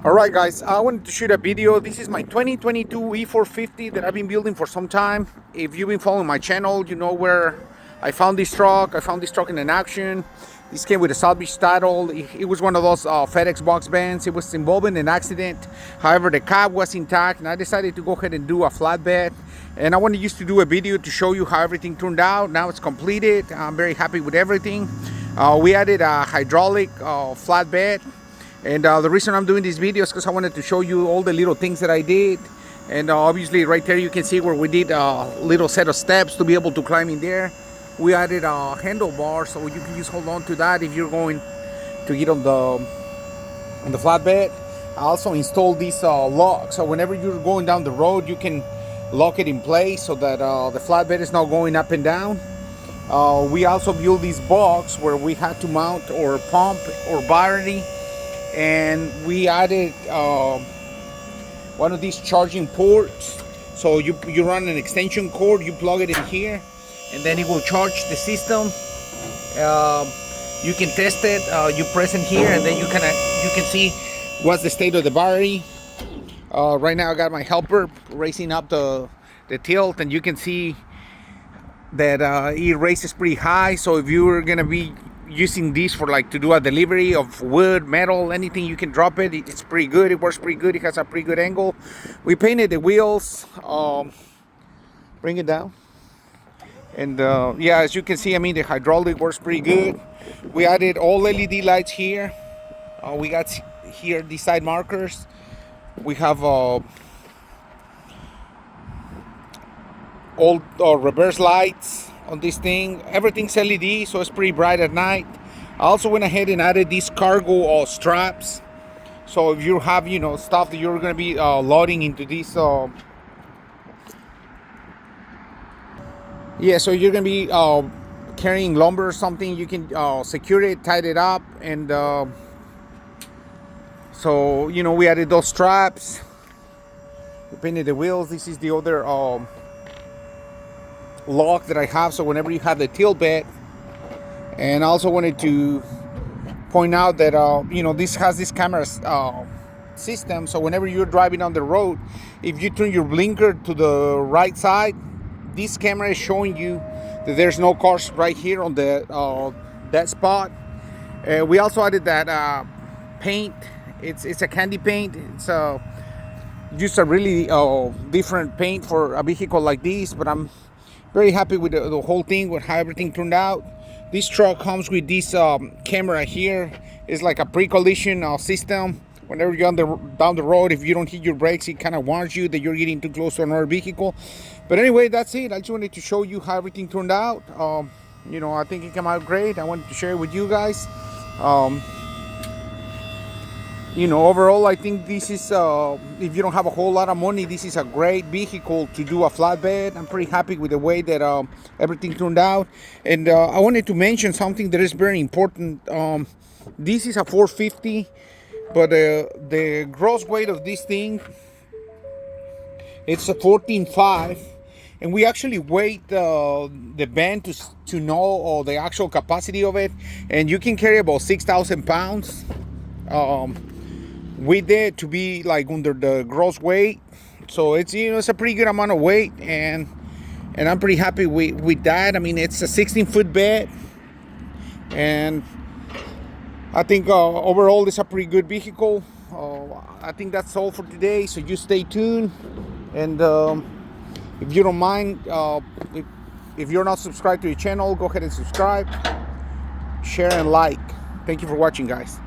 Alright guys, I wanted to shoot a video. This is my 2022 E450 that I've been building for some time. If you've been following my channel, you know where I found this truck. I found this truck in an auction. This came with a salvage title. It was one of those FedEx box vans. It was involved in an accident. However, the cab was intact and I decided to go ahead and do a flatbed. And I wanted to do a video to show you how everything turned out. Now it's completed. I'm very happy with everything. We added a hydraulic flatbed. And the reason I'm doing this video is because I wanted to show you all the little things that I did. And obviously right there you can see where we did a little set of steps to be able to climb in there. We added a handlebar so you can just hold on to that if you're going to get on the flatbed. I also installed this lock, so whenever you're going down the road you can lock it in place so that the flatbed is not going up and down. We also built this box where we had to mount our pump or battery. And we added one of these charging ports. So you run an extension cord, you plug it in here, and then it will charge the system. You can test it. You press in here, and then you can see what's the state of the battery. Right now, I got my helper raising up the tilt, and you can see that it raises pretty high. So if you're gonna be using this for like to do a delivery of wood, metal, anything, you can drop it. It's pretty good. It works pretty good. It has a pretty good angle. We painted the wheels. Bring it down. And yeah, as you can see, I mean, the hydraulic works pretty good. We added all LED lights here. We got here these side markers. We have all reverse lights on this thing. Everything's LED, so it's pretty bright at night. I also went ahead and added these cargo straps, so if you have stuff that you're going to be loading into this so you're going to be carrying lumber or something, you can secure it, tie it up. And so we added those straps. We painted the wheels. This is the other lock that I have, so whenever you have the tilt bed. And I also wanted to point out that this has this camera system, so whenever you're driving on the road, if you turn your blinker to the right side, this camera is showing you that there's no cars right here on the that spot. We also added that paint. It's a candy paint. It's just a really different paint for a vehicle like this, but I'm very happy with the whole thing, with how everything turned out. This truck comes with this camera here. It's like a pre-collision system. Whenever you're down the road, if you don't hit your brakes, it kind of warns you that you're getting too close to another vehicle. But anyway, that's it. I just wanted to show you how everything turned out. I think it came out great. I wanted to share it with you guys. Overall, I think this is, if you don't have a whole lot of money, this is a great vehicle to do a flatbed. I'm pretty happy with the way that everything turned out. And I wanted to mention something that is very important. This is a 450, but the gross weight of this thing, it's a 14.5. And we actually weighed the band to know the actual capacity of it. And you can carry about 6,000 pounds. We did to be like under the gross weight, so it's it's a pretty good amount of weight, and I'm pretty happy with that. I mean, it's a 16-foot bed, and I think overall it's a pretty good vehicle. I think that's all for today, so you stay tuned. And if you don't mind, if you're not subscribed to the channel, go ahead and subscribe, share, and like. Thank you for watching, guys.